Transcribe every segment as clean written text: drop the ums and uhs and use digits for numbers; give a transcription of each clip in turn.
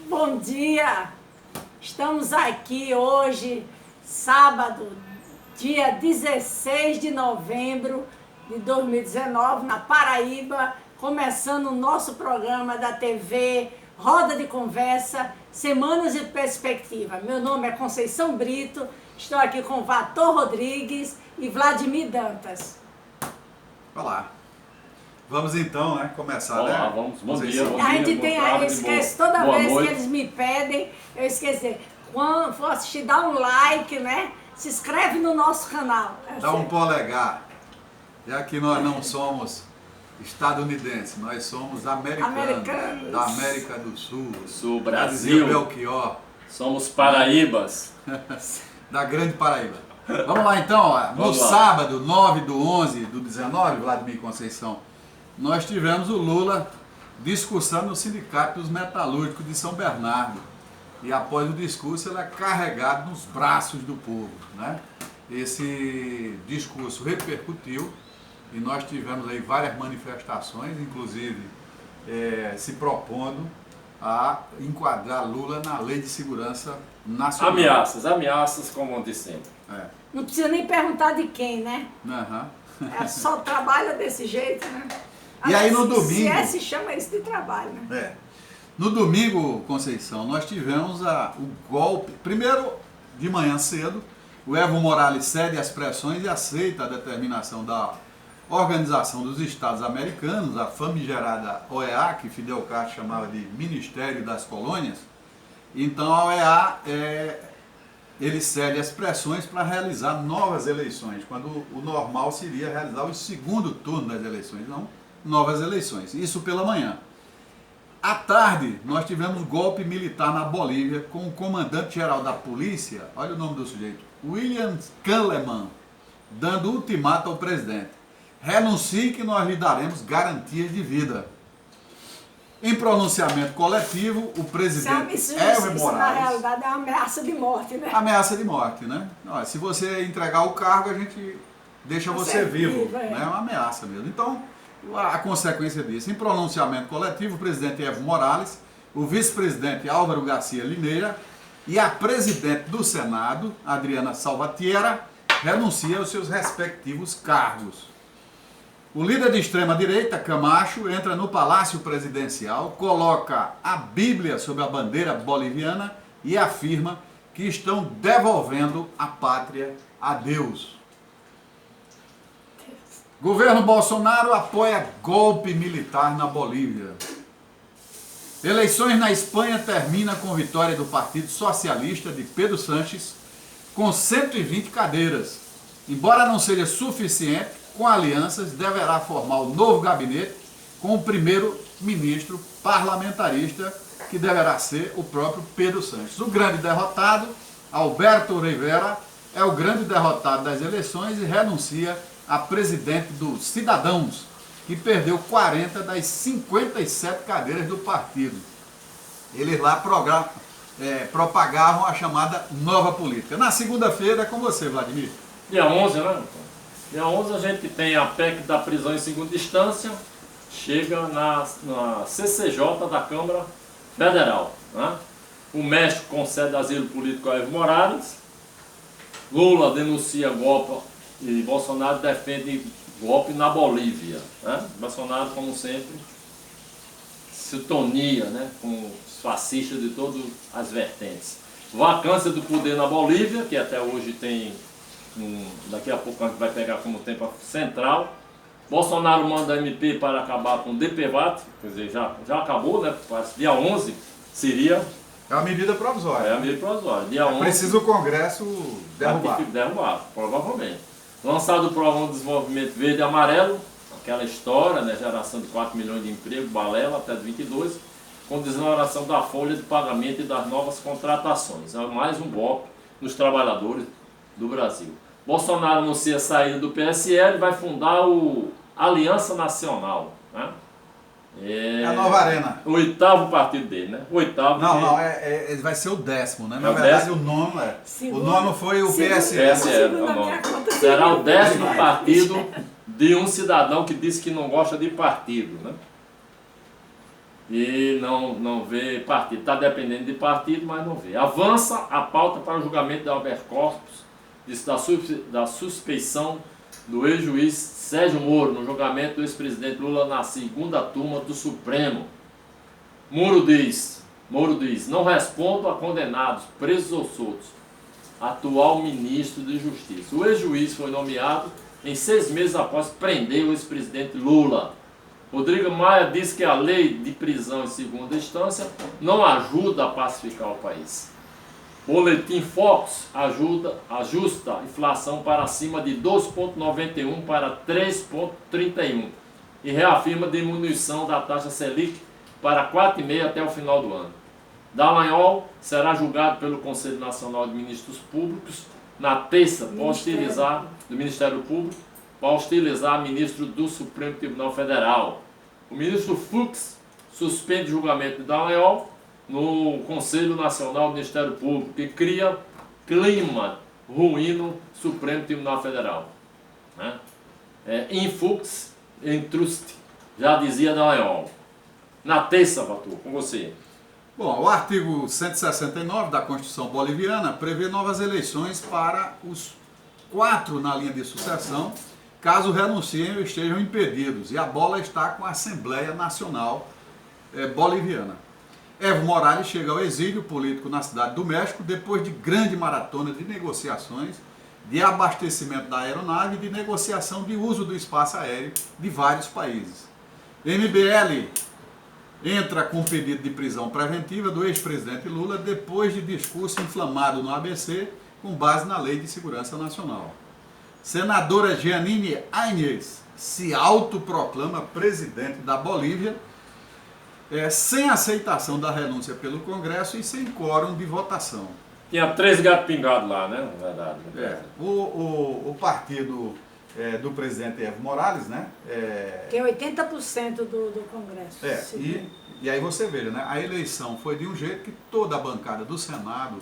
Bom dia! Estamos aqui hoje, sábado, dia 16 de novembro de 2019, na Paraíba, começando o nosso programa da TV Roda de Conversa, Semanas de Perspectiva. Meu nome é Conceição Brito, estou aqui com Vator Rodrigues e Vladimir Dantas. Olá. Vamos então, né, começar, Olá, né? vamos. Bom dia, A gente tem aí, eu esqueço toda boa vez noite. que eles me pedem, eu esqueci. Quando for assistir, dá um like, né? Se inscreve no nosso canal. Dá um polegar. Já que nós não somos estadunidenses, nós somos americanos. Da América do Sul. Sul, Brasil. Belchior, Somos paraíbas. da Grande Paraíba. Vamos lá então, ó. No Vamos lá. sábado, 9/11/19, Vladimir Conceição, nós tivemos o Lula discursando no Sindicato dos Metalúrgicos de São Bernardo. E após o discurso ele é carregado nos braços do povo, né? Esse discurso repercutiu e nós tivemos aí várias manifestações, inclusive se propondo a enquadrar Lula na Lei de Segurança Nacional. Ameaças como de sempre. Não precisa nem perguntar de quem, né? Aham. Só trabalha desse jeito, né? E aí no Se domingo... se chama isso de trabalho, né? No domingo, Conceição, nós tivemos o golpe. Primeiro, de manhã cedo, o Evo Morales cede às pressões e aceita a determinação da Organização dos Estados Americanos, a famigerada OEA, que Fidel Castro chamava de Ministério das Colônias. Então a OEA, ele cede às pressões para realizar novas eleições, quando o normal seria realizar o segundo turno das eleições, não novas eleições. Isso pela manhã. À tarde, nós tivemos golpe militar na Bolívia com o comandante-geral da polícia, olha o nome do sujeito, William Kahneman, dando ultimato ao presidente: renuncie que nós lhe daremos garantias de vida. Em pronunciamento coletivo, o presidente Evo Isso, na Morales... realidade, é uma ameaça de morte, né? Ameaça de morte, né? Olha, se você entregar o cargo, a gente deixa você vivo. é. Né? É uma ameaça mesmo. Então, a consequência disso, em pronunciamento coletivo, o presidente Evo Morales, o vice-presidente Álvaro Garcia Lineira e a presidente do Senado, Adriana Salvatierra, renunciam aos seus respectivos cargos. O líder de extrema-direita, Camacho, entra no Palácio Presidencial, coloca a Bíblia sob a bandeira boliviana e afirma que estão devolvendo a pátria a Deus. Governo Bolsonaro apoia golpe militar na Bolívia. Eleições na Espanha termina com vitória do Partido Socialista de Pedro Sánchez com 120 cadeiras. Embora não seja suficiente, com alianças deverá formar o novo gabinete com o primeiro-ministro parlamentarista, que deverá ser o próprio Pedro Sánchez. O grande derrotado, Alberto Rivera, é o grande derrotado das eleições e renuncia a presidente dos Cidadãos, que perdeu 40 das 57 cadeiras do partido. Eles lá propagavam a chamada nova política. Na segunda-feira é com você, Vladimir. Dia 11, né? Dia 11 a gente tem a PEC da prisão em segunda instância, chega na CCJ da Câmara Federal. Né? O México concede asilo político a Evo Morales, Lula denuncia golpe e Bolsonaro defende golpe na Bolívia. Né? Bolsonaro, como sempre, sintonia, né, com os fascistas de todas as vertentes. Vacância do poder na Bolívia, que até hoje tem, daqui a pouco a gente vai pegar como tempo central. Bolsonaro manda a MP para acabar com o DPVAT, quer dizer, já acabou, né? Dia 11 seria... É uma medida provisória. É a medida provisória. Dia 11... Precisa o Congresso derrubar. Derrubar, provavelmente. Lançado o Programa de Desenvolvimento Verde e Amarelo, aquela história, né, geração de 4 milhões de empregos, balela até 22, com desoneração da folha de pagamento e das novas contratações. É mais um golpe nos trabalhadores do Brasil. Bolsonaro anuncia a saída do PSL e vai fundar o Aliança Nacional. Né? É a nova arena. O 8º partido dele, né? O 8º. Não, vai ser o 10º, né? Na o verdade, 10º? o nono é. Segundo- O nono foi o segundo- PSL. Segundo tá a bom. minha conta, Será o 10º vai. partido de um cidadão que disse que não gosta de partido, né? e não vê partido. Está dependendo de partido, mas não vê. Avança a pauta para o julgamento de habeas corpus da suspeição do ex-juiz Sérgio Moro no julgamento do ex-presidente Lula na segunda turma do Supremo. Moro diz, não respondo a condenados, presos ou soltos. Atual ministro de Justiça. O ex-juiz foi nomeado em 6 meses após prender o ex-presidente Lula. Rodrigo Maia diz que a lei de prisão em segunda instância não ajuda a pacificar o país. Boletim Focus ajusta a inflação para acima de 2,91 para 3,31 e reafirma diminuição da taxa Selic para 4,5 até o final do ano. Dallagnol será julgado pelo Conselho Nacional de Ministros Públicos na terça do Ministério Público para hostilizar ministro do Supremo Tribunal Federal. O ministro Fux suspende o julgamento de Dallagnol no Conselho Nacional do Ministério Público, que cria clima ruim no Supremo Tribunal Federal. Né? Infux entrust, já dizia Dallagnol. Na terça, Vatu, com você. Bom, o artigo 169 da Constituição Boliviana prevê novas eleições para os 4 na linha de sucessão, caso renunciem ou estejam impedidos. E a bola está com a Assembleia Nacional Boliviana. Evo Morales chega ao exílio político na Cidade do México depois de grande maratona de negociações, de abastecimento da aeronave e de negociação de uso do espaço aéreo de vários países. MBL entra com pedido de prisão preventiva do ex-presidente Lula depois de discurso inflamado no ABC com base na Lei de Segurança Nacional. Senadora Jeanine Áñez se autoproclama presidente da Bolívia sem aceitação da renúncia pelo Congresso e sem quórum de votação. Tinha 3 gatos pingados lá, né? Na verdade. O partido do presidente Evo Morales, né? Tem 80% do Congresso. E aí você veja, né? A eleição foi de um jeito que toda a bancada do Senado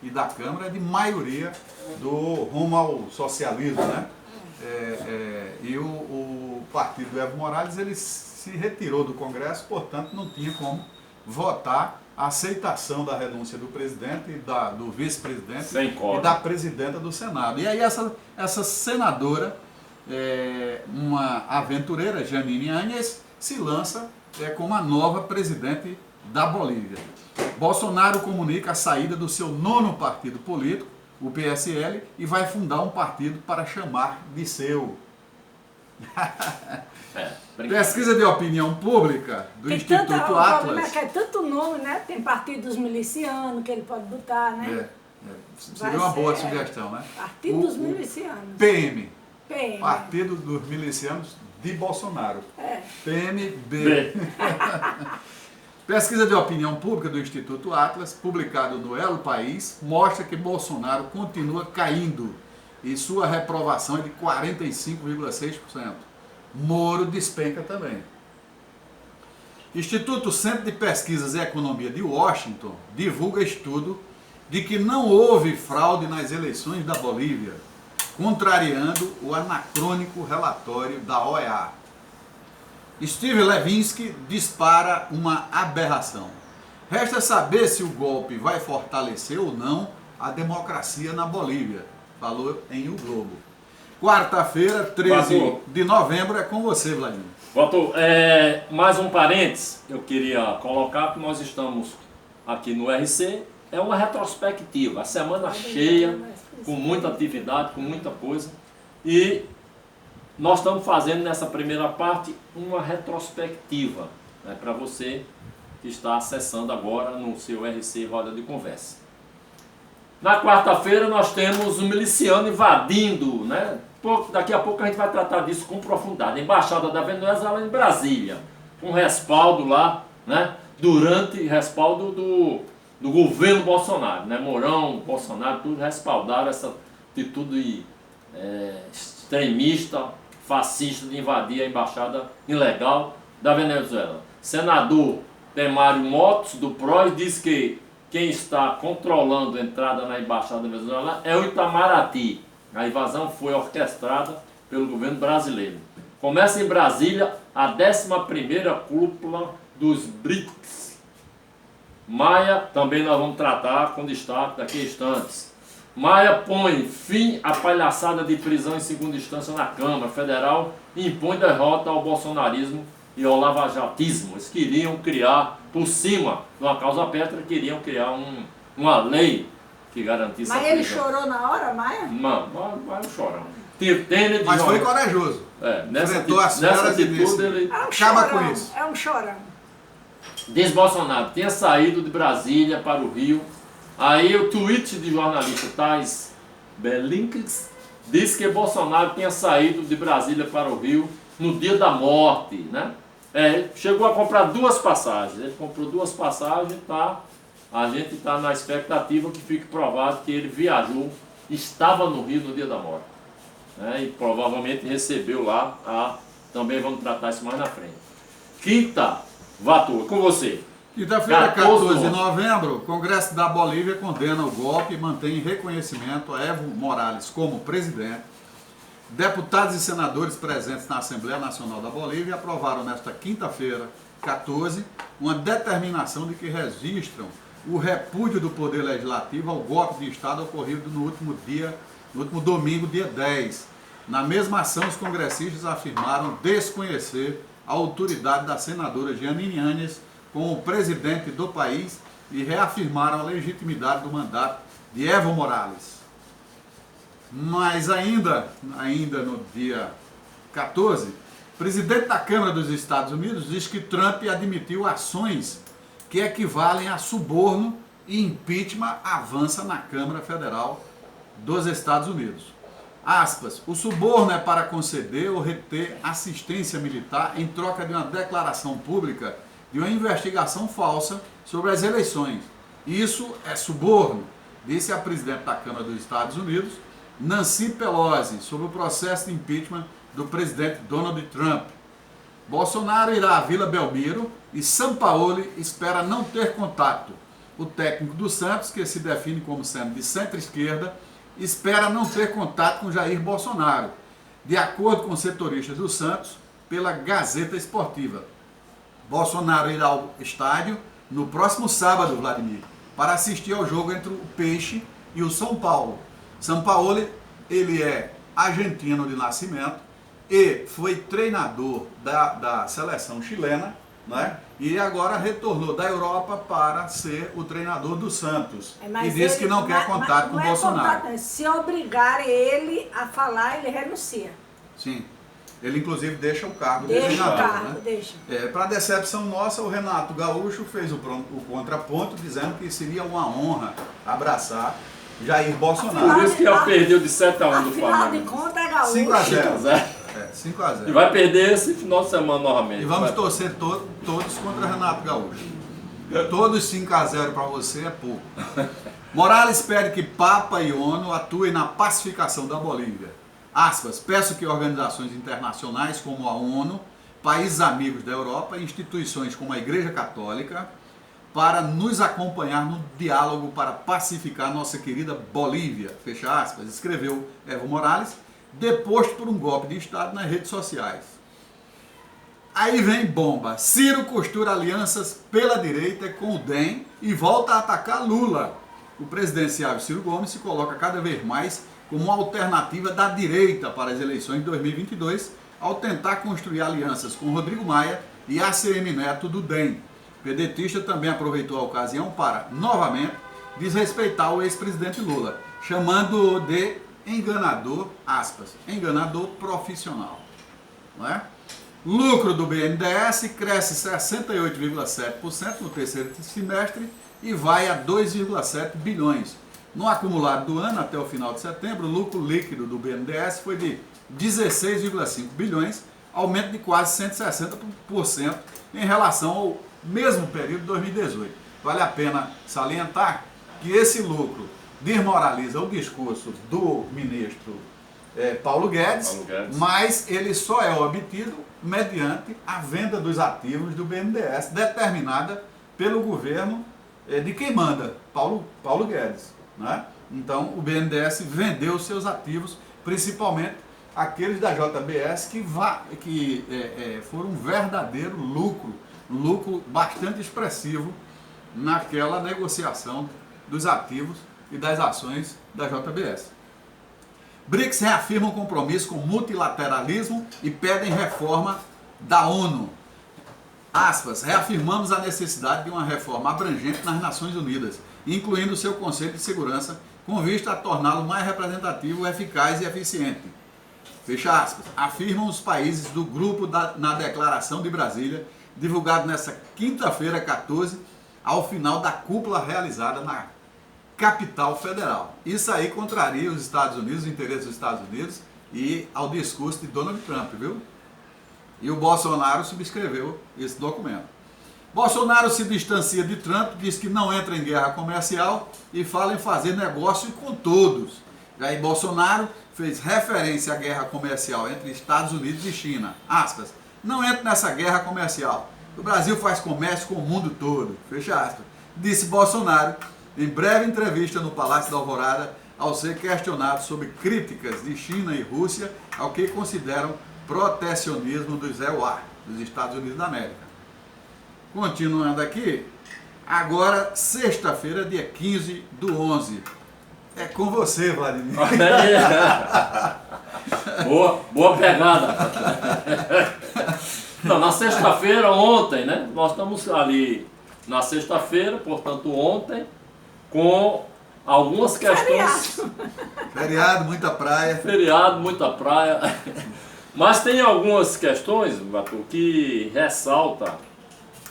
e da Câmara é de maioria rumo ao socialismo, né? E o partido do Evo Morales, ele se retirou do Congresso, portanto não tinha como votar a aceitação da renúncia do presidente e do vice-presidente e da presidenta do Senado. E aí essa senadora, uma aventureira, Jeanine Áñez, se lança como a nova presidente da Bolívia. Bolsonaro comunica a saída do seu 9º partido político, o PSL, e vai fundar um partido para chamar de seu. Pesquisa de opinião pública do Instituto Atlas. O problema é que é tanto nome, né? Tem partido dos milicianos que ele pode botar, né? Seria uma boa sugestão, né? Partido dos milicianos. PM. Partido dos Milicianos de Bolsonaro. PMB. Pesquisa de opinião pública do Instituto Atlas, publicado no El País, mostra que Bolsonaro continua caindo e sua reprovação é de 45,6%. Moro despenca também. Instituto Centro de Pesquisas e Economia de Washington divulga estudo de que não houve fraude nas eleições da Bolívia, contrariando o anacrônico relatório da OEA. Steve Levinsky dispara uma aberração. Resta saber se o golpe vai fortalecer ou não a democracia na Bolívia, falou em O Globo. Quarta-feira, 13 de novembro, é com você, Vladimir. Doutor, mais um parênteses eu queria colocar, que nós estamos aqui no RC, é uma retrospectiva, a semana cheia, com muita atividade, com muita coisa, e nós estamos fazendo nessa primeira parte uma retrospectiva, né, para você que está acessando agora no seu RC Roda de Conversa. Na quarta-feira nós temos um miliciano invadindo, né? Daqui a pouco a gente vai tratar disso com profundidade. A Embaixada da Venezuela em Brasília, com respaldo lá, né? Durante respaldo do governo Bolsonaro, né? Mourão, Bolsonaro, tudo respaldaram essa atitude extremista, fascista de invadir a Embaixada ilegal da Venezuela. Senador Temário Motos, do PROS, diz que quem está controlando a entrada na Embaixada da Venezuela é o Itamaraty. A invasão foi orquestrada pelo governo brasileiro. Começa em Brasília a 11ª cúpula dos BRICS. Maia, também nós vamos tratar com destaque daqui a instantes. Maia põe fim à palhaçada de prisão em segunda instância na Câmara Federal e impõe derrota ao bolsonarismo e ao lavajatismo. Eles queriam criar, por cima de uma causa pétrea, queriam criar uma lei que garantisse Mas a ele prisão. chorou na hora, Maia? Não, vai um chorão. Tênis de Mas foi jornal. corajoso. Nessa Enfrentou as feras e atitude disse, ele É um acaba chorão, com isso. é um chorão. diz Bolsonaro, tinha saído de Brasília para o Rio. Aí o tweet de jornalista Tais Belinks disse que Bolsonaro tinha saído de Brasília para o Rio no dia da morte, né? Chegou a comprar 2 passagens. Ele comprou 2 passagens, tá? A gente está na expectativa que fique provado que ele viajou, estava no Rio no dia da morte, né? E provavelmente recebeu lá. Também vamos tratar isso mais na frente. Quinta, Vatua, com você. Quinta-feira, 14 14 de novembro, o Congresso da Bolívia condena o golpe e mantém em reconhecimento a Evo Morales como presidente. Deputados e senadores presentes na Assembleia Nacional da Bolívia aprovaram nesta quinta-feira, 14, uma determinação de que registram o repúdio do Poder Legislativo ao golpe de Estado ocorrido no último domingo, dia 10. Na mesma ação, os congressistas afirmaram desconhecer a autoridade da senadora Jeanine Áñez como presidente do país e reafirmaram a legitimidade do mandato de Evo Morales. Mas ainda no dia 14, o presidente da Câmara dos Estados Unidos diz que Trump admitiu ações que equivalem a suborno e impeachment avança na Câmara Federal dos Estados Unidos. Aspas, o suborno é para conceder ou reter assistência militar em troca de uma declaração pública de uma investigação falsa sobre as eleições. Isso é suborno, disse a presidente da Câmara dos Estados Unidos, Nancy Pelosi, sobre o processo de impeachment do presidente Donald Trump. Bolsonaro irá à Vila Belmiro e Sampaoli espera não ter contato. O técnico do Santos, que se define como sendo de centro-esquerda, espera não ter contato com Jair Bolsonaro, de acordo com o setorista do Santos, pela Gazeta Esportiva. Bolsonaro irá ao estádio no próximo sábado, Vladimir, para assistir ao jogo entre o Peixe e o São Paulo. Sampaoli, ele é argentino de nascimento e foi treinador da seleção chilena, né? E agora retornou da Europa para ser o treinador do Santos. E disse que não quer contato com o Bolsonaro. Se obrigar ele a falar, ele renuncia. Sim. Ele, inclusive, deixa o cargo de Deixa o treinador. cargo, né? deixa. Para decepção nossa, o Renato Gaúcho fez o contraponto, dizendo que seria uma honra abraçar Jair Bolsonaro. Por isso que ele perdeu de 7-1 do Afinal de Flamengo. contas, é gaúcho. 5-0. 5-0. E vai perder esse final de semana novamente. E vamos torcer todos contra Renato Gaúcho. Todos 5-0 para você é pouco. Morales pede que Papa e ONU atuem na pacificação da Bolívia. Aspas, peço que organizações internacionais como a ONU, países amigos da Europa e instituições como a Igreja Católica para nos acompanhar no diálogo para pacificar nossa querida Bolívia, fecha aspas, escreveu Evo Morales, deposto por um golpe de Estado nas redes sociais. Aí vem bomba. Ciro costura alianças pela direita com o DEM e volta a atacar Lula. O presidenciável Ciro Gomes se coloca cada vez mais como uma alternativa da direita para as eleições de 2022, ao tentar construir alianças com Rodrigo Maia e ACM Neto do DEM. O pedetista também aproveitou a ocasião para, novamente, desrespeitar o ex-presidente Lula, chamando-o de enganador, aspas, enganador profissional. Não é? Lucro do BNDES cresce 68,7% no terceiro semestre e vai a 2,7 bilhões. No acumulado do ano, até o final de setembro, o lucro líquido do BNDES foi de 16,5 bilhões, aumento de quase 160% em relação ao mesmo período de 2018. Vale a pena salientar que esse lucro desmoraliza o discurso do ministro Paulo Guedes, mas ele só é obtido mediante a venda dos ativos do BNDES, determinada pelo governo de quem manda, Paulo Guedes. Né? Então, o BNDES vendeu seus ativos, principalmente aqueles da JBS, que foram um verdadeiro lucro um lucro bastante expressivo naquela negociação dos ativos e das ações da JBS. BRICS reafirma um compromisso com multilateralismo e pedem reforma da ONU. Aspas, reafirmamos a necessidade de uma reforma abrangente nas Nações Unidas, incluindo o seu Conselho de Segurança, com vista a torná-lo mais representativo, eficaz e eficiente. Fecha aspas. Afirmam os países do grupo na Declaração de Brasília, divulgado nesta quinta-feira, 14, ao final da cúpula realizada na capital federal. Isso aí contraria os Estados Unidos, os interesses dos Estados Unidos e ao discurso de Donald Trump, viu? E o Bolsonaro subscreveu esse documento. Bolsonaro se distancia de Trump, diz que não entra em guerra comercial e fala em fazer negócio com todos. Jair Bolsonaro fez referência à guerra comercial entre Estados Unidos e China. Aspas, não entra nessa guerra comercial. O Brasil faz comércio com o mundo todo. Fecha aspas. Disse Bolsonaro em breve entrevista no Palácio da Alvorada, ao ser questionado sobre críticas de China e Rússia ao que consideram protecionismo dos EUA, dos Estados Unidos da América. Continuando aqui, agora sexta-feira, dia 15/11. É com você, Vladimir. Boa pegada. Não, na sexta-feira, ontem, né? Nós estamos ali na sexta-feira, portanto ontem, com algumas questões. Feriado, muita praia. Feriado, muita praia. Mas tem algumas questões, Bator, que ressalta,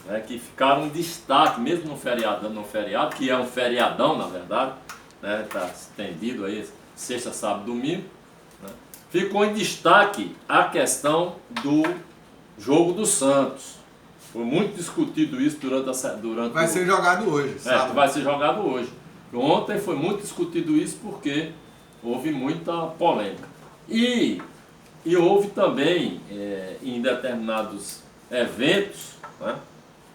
né, que ficaram em destaque, mesmo no feriado, que é um feriadão, na verdade, né, está estendido aí, sexta, sábado, domingo, né, ficou em destaque a questão do jogo do Santos. Foi muito discutido isso durante Vai ser jogado hoje, sábado. Vai ser jogado hoje. Ontem foi muito discutido isso porque houve muita polêmica. E houve também, em determinados eventos, né,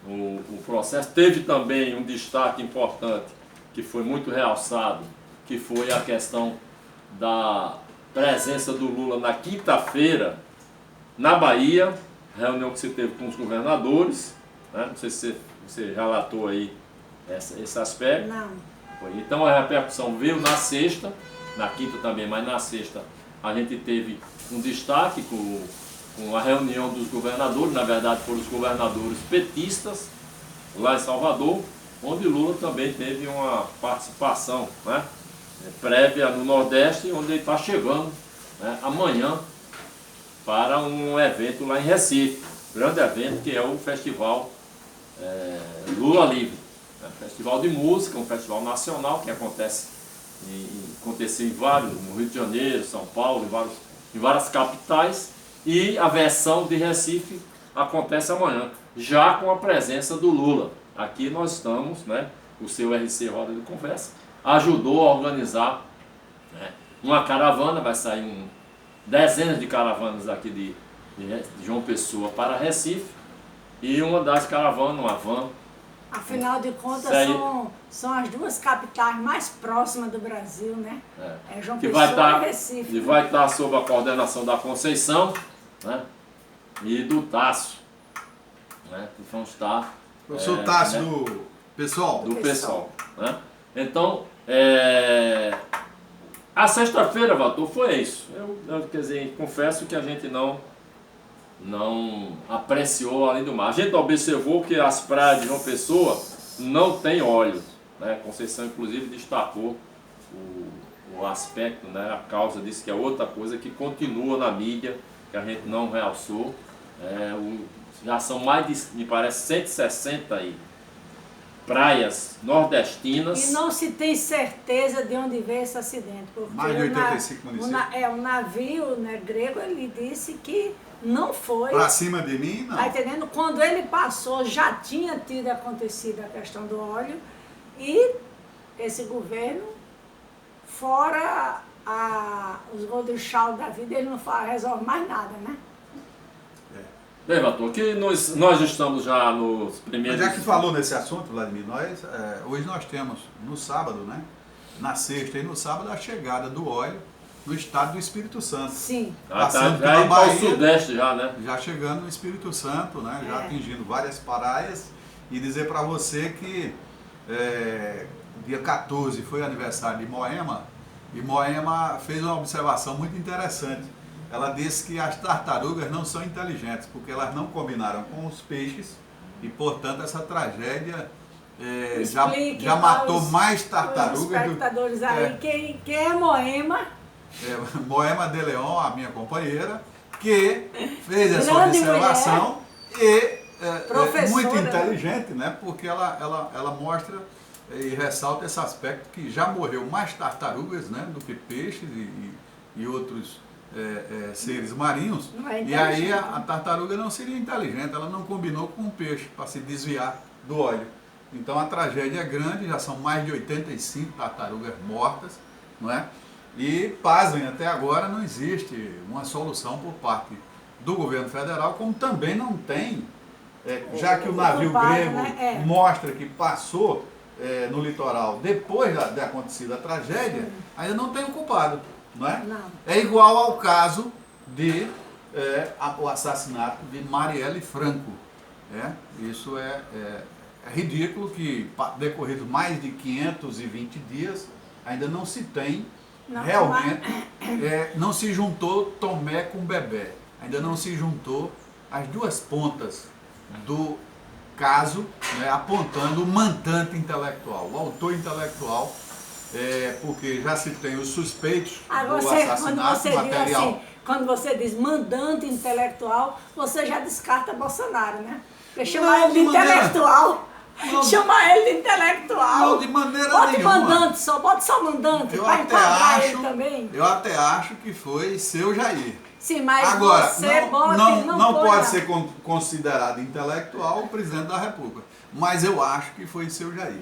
o processo teve também um destaque importante, que foi muito realçado, que foi a questão da presença do Lula na quinta-feira, na Bahia, reunião que você teve com os governadores, né, não sei se você relatou aí esse aspecto. Não. Então a repercussão veio na sexta, na quinta também, mas na sexta a gente teve um destaque com a reunião dos governadores, na verdade foram os governadores petistas, lá em Salvador, onde Lula também teve uma participação, né, prévia no Nordeste, onde ele está chegando, né, amanhã para um evento lá em Recife, grande evento que é o Festival Lula Livre, né, festival de música, um festival nacional que aconteceu em vários, no Rio de Janeiro, São Paulo, em várias capitais, e a versão de Recife acontece amanhã, já com a presença do Lula. Aqui nós estamos, né, o seu RC Roda de Conversa ajudou a organizar, né, uma caravana, vai sair dezenas de caravanas aqui de João Pessoa para Recife, e uma das caravanas, uma van. Afinal de contas, são as duas capitais mais próximas do Brasil, né? É João Pessoa e Recife. E vai estar sob a coordenação da Conceição, né, e do Tássio, né, que vão estar... Professor Tássio, né, do pessoal. Né? Então, a sexta-feira, Bator, foi isso. Eu, quer dizer, confesso que a gente não apreciou além do mar. A gente observou que as praias de João Pessoa não tem óleo, né? Conceição, inclusive, destacou o aspecto, né? A causa disso, que é outra coisa que continua na mídia, que a gente não realçou. Já são mais de, me parece, 160 praias nordestinas. E não se tem certeza de onde veio esse acidente. Porque mais de 85 municípios. O navio, né, grego, ele disse que não foi. Para cima de mim, não. Tá entendendo? Quando ele passou, já tinha tido acontecido a questão do óleo. E esse governo, fora os Goldenschau da vida, ele não resolve mais nada, né? Bem, Bator, que nós estamos já nos primeiros... Mas já que falou nesse assunto, Vladimir, hoje nós temos no sábado, né, na sexta e no sábado, a chegada do óleo no estado do Espírito Santo. Sim. Passando Já pela indo para o Bahia, Sudeste já, né? já chegando no Espírito Santo, né? Já É. atingindo várias praias. E dizer para você que dia 14 foi aniversário de Moema, e Moema fez uma observação muito interessante. Ela disse que as tartarugas não são inteligentes, porque elas não combinaram com os peixes, e portanto essa tragédia Explique já matou aos- mais Os tartarugas espectadores aí, quem é Moema? Moema de Leon, a minha companheira, que fez essa Grande observação e Professora, muito né? inteligente, né? Porque ela mostra e ressalta esse aspecto que já morreu mais tartarugas, né, do que peixes e outros seres marinhos. Não é E aí inteligente. a tartaruga não seria inteligente, ela não combinou com o peixe para se desviar do óleo. Então a tragédia é grande, já são mais de 85 tartarugas mortas, não é? E, pasmem, até agora não existe uma solução por parte do governo federal, como também não tem, já que o navio culpado, grego né? mostra que passou no litoral depois de acontecida a tragédia, ainda não tem o culpado, não é? Não. É igual ao caso de o assassinato de Marielle Franco. Isso é ridículo que, decorrido mais de 520 dias, ainda não se tem, Não, realmente, não se juntou Tomé com Bebé. Ainda não se juntou as duas pontas do caso, né, apontando o mandante intelectual, o autor intelectual, porque já se tem os suspeitos Agora, do quando assassinato você diz material. assim, quando você diz mandante intelectual, você já descarta Bolsonaro, né? Porque chamar Não, ele de de maneira- intelectual. Não. Chamar ele de intelectual. Não, de maneira bota nenhuma. mandante só, bota só mandante, Eu para até, enquadrar ele acho, também. eu até acho que foi seu Jair. Sim, mas Agora, você bota não põe pode lá. ser considerado intelectual o presidente da República. Mas eu acho que foi seu Jair.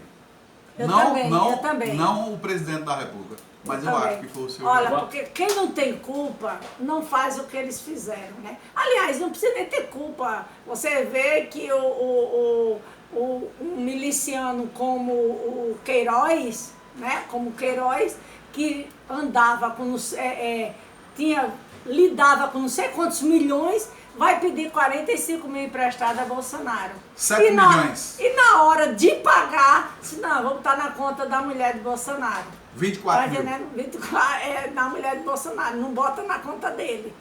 Eu não, também. Não o presidente da República. Mas eu também. acho que foi o seu Olha, Jair. porque quem não tem culpa não faz o que eles fizeram, né? Aliás, não precisa nem ter culpa. Você vê que um miliciano como o Queiroz, né? Como Queiroz, que andava com lidava com não sei quantos milhões, vai pedir 45 mil emprestado a Bolsonaro. 7 milhões. E na hora de pagar, disse, não, vou botar na conta da mulher de Bolsonaro. 24 mil. Entendendo? 24, na mulher de Bolsonaro, não bota na conta dele.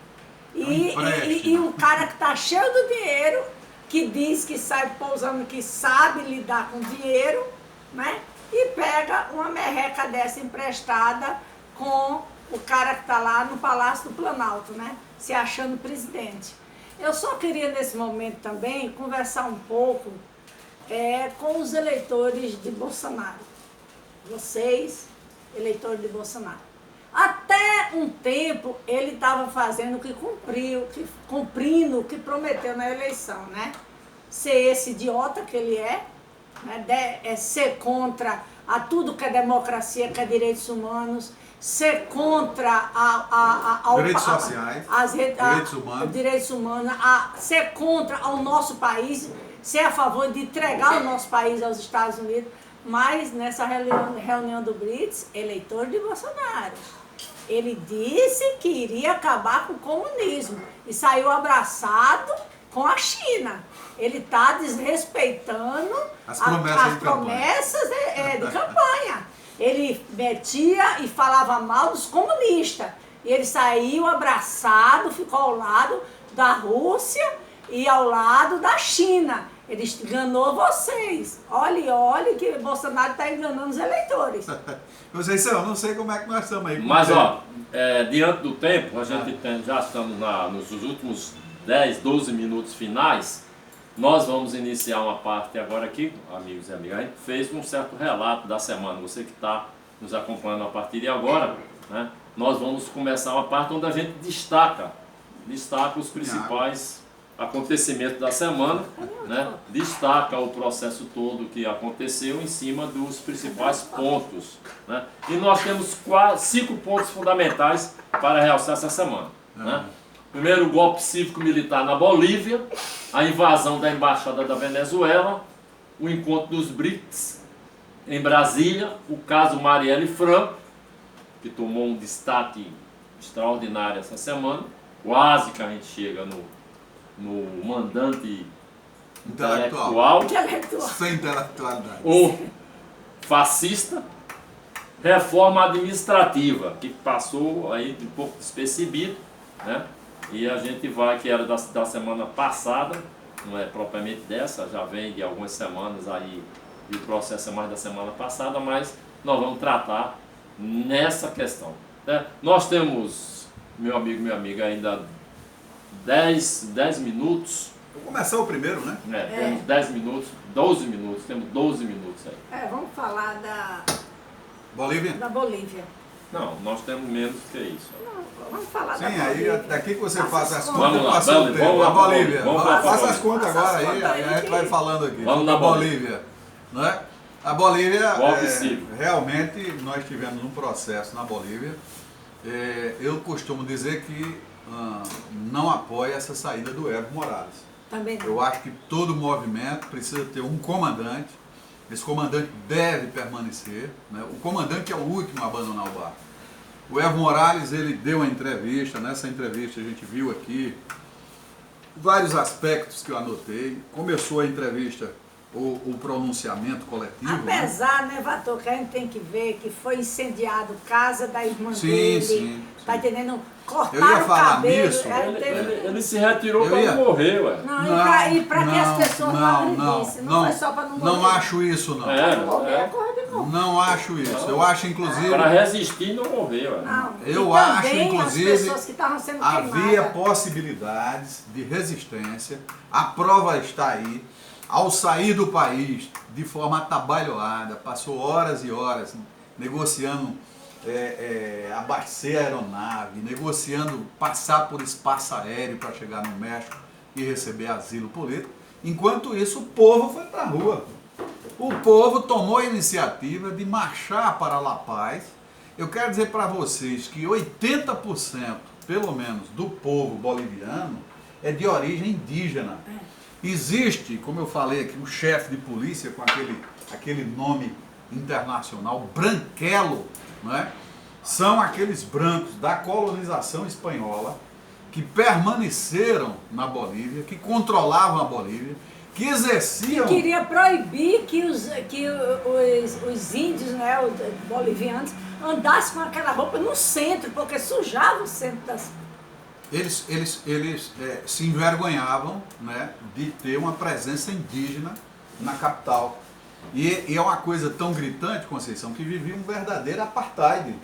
E um cara que tá cheio do dinheiro, que diz que sai pousando, que sabe lidar com dinheiro, né? E pega uma merreca dessa emprestada com o cara que está lá no Palácio do Planalto, né? Se achando presidente. Eu só queria, nesse momento também, conversar um pouco com os eleitores de Bolsonaro. Vocês, eleitores de Bolsonaro. Até um tempo, ele estava fazendo o que cumprindo o que prometeu na eleição, né? Ser esse idiota que ele né? Ser contra a tudo que é democracia, que é direitos humanos, ser contra Direitos sociais, direitos humanos, ser contra ao nosso país, ser a favor de entregar o nosso país aos Estados Unidos, mas nessa reunião do Brits, eleitor de Bolsonaro, ele disse que iria acabar com o comunismo e saiu abraçado com a China. Ele está desrespeitando as promessas de campanha. Ele metia e falava mal dos comunistas. E ele saiu abraçado, ficou ao lado da Rússia e ao lado da China. Ele enganou vocês. Olhe que Bolsonaro está enganando os eleitores. Conceição, eu não sei como é que nós estamos aí. Mas, diante do tempo, a gente já estamos nos últimos 10, 12 minutos finais. Nós vamos iniciar uma parte agora aqui, amigos e amigas. A gente fez um certo relato da semana. Você que está nos acompanhando a partir de agora, né? Nós vamos começar uma parte onde a gente destaca os principais acontecimentos da semana, né? Destaca o processo todo que aconteceu em cima dos principais pontos, né? E nós temos 5 pontos fundamentais para realçar essa semana, né? Primeiro, o golpe cívico-militar na Bolívia, a invasão da Embaixada da Venezuela, o encontro dos BRICS em Brasília, o caso Marielle Franco, que tomou um destaque extraordinária essa semana. Quase que a gente chega no mandante intelectual Sem intelectualidade. ou fascista. Reforma administrativa, que passou aí de um pouco despercebido, né? E a gente vai, que era da semana passada, não é propriamente dessa, já vem de algumas semanas aí, e o processo é mais da semana passada, mas nós vamos tratar nessa questão, né? Nós temos, meu amigo, minha amiga, ainda 10 minutos. Vou começar o primeiro, né? Temos 10 minutos, 12 minutos, temos 12 minutos aí. Vamos falar da Bolívia? Bolívia. Não, nós temos menos que isso. Não, vamos falar Sim, da aí Bolívia. daqui que você Faça faça as as contas, contas. Vamos lá, passa o Beli, tempo. vamos lá A pra Bolívia. Vamos lá pra Faça as Bolívia. contas Faça agora as aí, contas aí a gente aí. vai falando aqui. Vamos sobre na a Bolívia. Né? A Bolívia, Qual que siga? realmente, nós tivemos um processo na Bolívia. Eu costumo dizer que não apoio essa saída do Evo Morales. Também não. Eu acho que todo movimento precisa ter um comandante. Esse comandante deve permanecer, né? O comandante é o último a abandonar o barco. O Evo Morales, ele deu uma entrevista, nessa entrevista a gente viu aqui vários aspectos que eu anotei. Começou a entrevista, o pronunciamento coletivo. Apesar, né, Vator, que a gente tem que ver que foi incendiado casa da irmã Sim, dele, sim, tá sim. entendendo? Eu Cortaram ia falar o cabelo. nisso. Aí teve... Ele se retirou Eu para ia- não morrer, ué. Não, e pra que as pessoas não agredissem. Não foi só para não morrer. não acho isso, não. Não morrer, corre de novo. Não acho isso. Eu acho, inclusive, Para resistir e não morrer, ué. Não. Eu E acho, também inclusive, as pessoas que estavam sendo havia queimadas. possibilidades de resistência. A prova está aí. Ao sair do país de forma atabalhoada, passou horas e horas negociando abastecer a aeronave, negociando passar por espaço aéreo para chegar no México e receber asilo político. Enquanto isso, o povo foi para a rua. O povo tomou a iniciativa de marchar para La Paz. Eu quero dizer para vocês que 80%, pelo menos, do povo boliviano é de origem indígena. Existe, como eu falei aqui, um chefe de polícia com aquele nome internacional, branquelo, não é? São aqueles brancos da colonização espanhola que permaneceram na Bolívia, que controlavam a Bolívia, que exerciam... Queria proibir que os índios, né, os bolivianos, andassem com aquela roupa no centro, porque sujava o centro das... Eles se envergonhavam, né, de ter uma presença indígena na capital. E é uma coisa tão gritante, Conceição, que vivia um verdadeiro apartheid.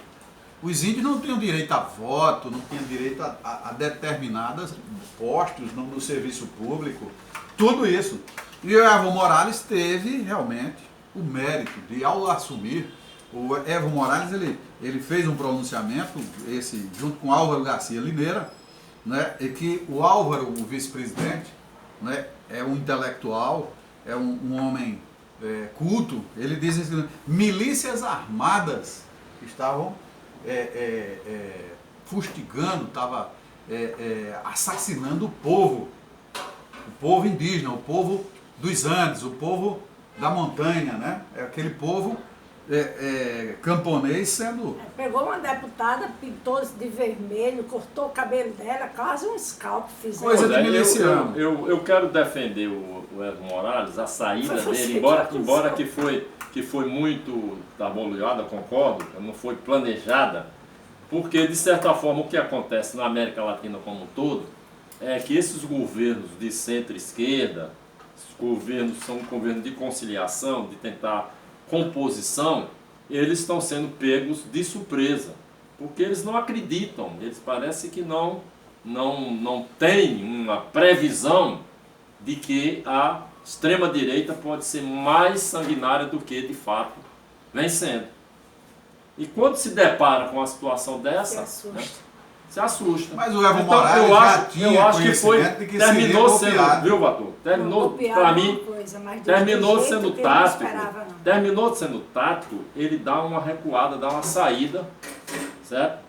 Os índios não tinham direito a voto, não tinham direito a determinados postos no serviço público, tudo isso. E o Evo Morales teve realmente o mérito de, ao assumir, o Evo Morales ele fez um pronunciamento, junto com Álvaro Garcia Lineira, né, e que o Álvaro, o vice-presidente, né, é um intelectual, é um homem culto. Ele diz assim: milícias armadas estavam fustigando, estavam assassinando o povo indígena, o povo dos Andes, o povo da montanha, né? É aquele povo camponês sendo... Pegou uma deputada, pintou-se de vermelho, cortou o cabelo dela, quase um scalp fizeram. Coisa de Pois é, miliciano. eu quero defender o Evo Morales, a saída Foi você dele, que embora acusou. que foi muito tabuleada, concordo, não foi planejada, porque de certa forma o que acontece na América Latina como um todo é que esses governos de centro-esquerda, esses governos são governos de conciliação, de tentar composição, eles estão sendo pegos de surpresa, porque eles não acreditam, eles parecem que não têm uma previsão de que a extrema-direita pode ser mais sanguinária do que de fato vem sendo. E quando se depara com uma situação dessa, se assusta. Mas o Evo Morales já tinha eu acho que foi, conhecimento de que terminou seria sendo, golpeado. viu, Vator? Terminou, para mim, terminou sendo tático, terminou sendo tático, ele dá uma recuada, dá uma saída, certo?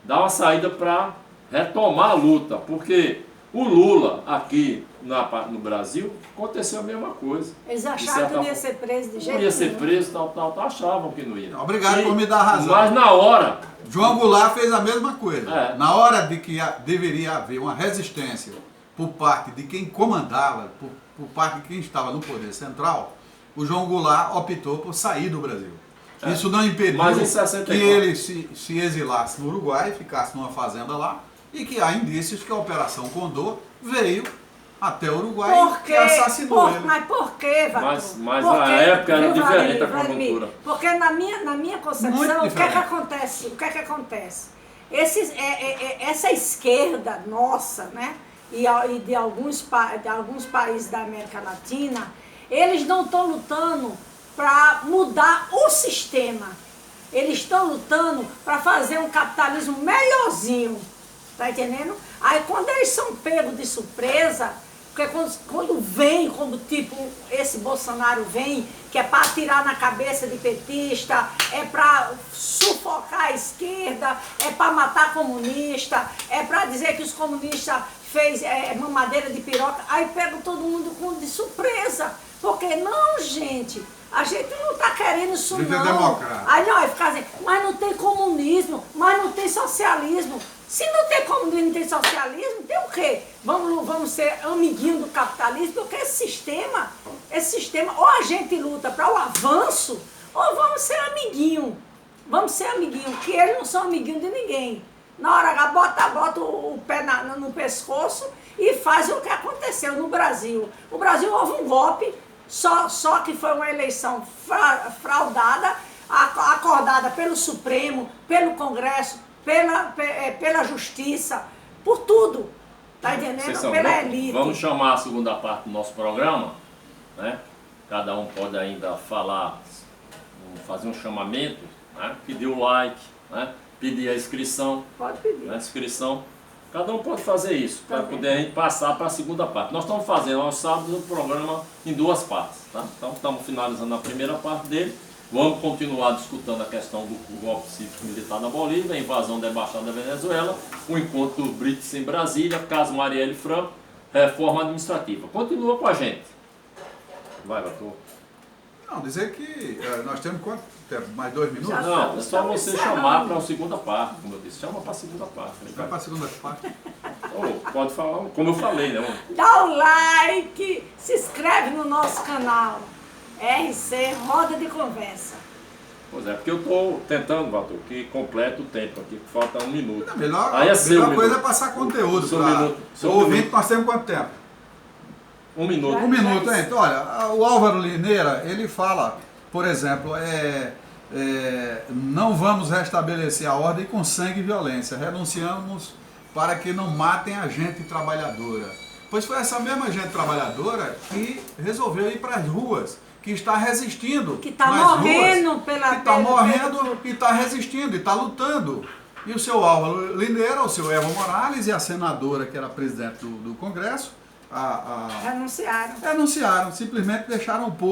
Dá uma saída para retomar a luta, porque O Lula, aqui no Brasil, aconteceu a mesma coisa. Eles acharam que não ia ser preso de jeito nenhum. Não ia ser nenhum. preso, achavam que não ia. Obrigado por me dar razão. Mas na hora... João Goulart fez a mesma coisa. É. Na hora de que deveria haver uma resistência por parte de quem comandava, por parte de quem estava no poder central, o João Goulart optou por sair do Brasil. É. Isso não impediu Mas em 64, que ele se exilasse no Uruguai, ficasse numa fazenda lá, e que há indícios que a Operação Condor veio até o Uruguai e assassinou ele. Mas por quê, Vator? Mas na época era diferente a conjuntura. Porque na minha concepção, o que é que acontece? O que é que acontece? Essa esquerda nossa, né? E de alguns países da América Latina, eles não estão lutando para mudar o sistema. Eles estão lutando para fazer um capitalismo melhorzinho. Tá entendendo? Aí quando eles são pegos de surpresa, porque quando vem, como tipo esse Bolsonaro vem, que é para atirar na cabeça de petista, é para sufocar a esquerda, é para matar comunista, é para dizer que os comunistas fez mamadeira de piroca, aí pega todo mundo de surpresa. Porque não, gente, a gente não está querendo isso não. Aí não, vai ficar assim, mas não tem comunismo, mas não tem socialismo. Se não tem comunismo, não tem socialismo, tem o quê? Vamos ser amiguinho do capitalismo, porque esse sistema, ou a gente luta para o avanço, ou vamos ser amiguinho. Vamos ser amiguinho, que eles não são amiguinhos de ninguém. Na hora H, bota o pé no pescoço e faz o que aconteceu no Brasil. No Brasil houve um golpe, só que foi uma eleição fraudada, acordada pelo Supremo, pelo Congresso, pela Justiça, por tudo. Tá entendendo? Pela elite. Vamos chamar a segunda parte do nosso programa, né? Cada um pode ainda falar, fazer um chamamento, né? Pedir o like, né? Pedir a inscrição. Pode pedir. A inscrição. Cada um pode fazer isso, para poder a gente passar para a segunda parte. Nós estamos fazendo aos sábados um programa em duas partes. Tá? Então estamos finalizando a primeira parte dele. Vamos continuar discutindo a questão do golpe cívico-militar na Bolívia, a invasão da Embaixada da Venezuela, o encontro do BRICS em Brasília, caso Marielle Franco, reforma administrativa. Continua com a gente. Vai, Vator. Não, dizer que nós temos quanto tempo? Mais 2 minutos? Não, é só você chamar para a segunda parte, como eu disse. Chama para a segunda parte. Vai para a segunda parte? Pode falar, como eu falei, né? Dá o like, se inscreve no nosso canal. RC Roda de Conversa. Pois é, porque eu estou tentando, Vator, que complete o tempo aqui, que falta 1 minuto. A melhor coisa é passar conteúdo para o ouvinte. Nós temos quanto tempo? 1 minuto. 1 minuto, então, olha, o Álvaro Lineira, ele fala, por exemplo, não vamos restabelecer a ordem com sangue e violência, renunciamos para que não matem a gente trabalhadora. Pois foi essa mesma gente trabalhadora que resolveu ir para as ruas, que está resistindo. Que está morrendo pela... Que está morrendo e está resistindo, e está lutando. E o seu Álvaro Lineira, o seu Evo Morales e a senadora, que era presidente do Congresso, renunciaram, simplesmente deixaram o povo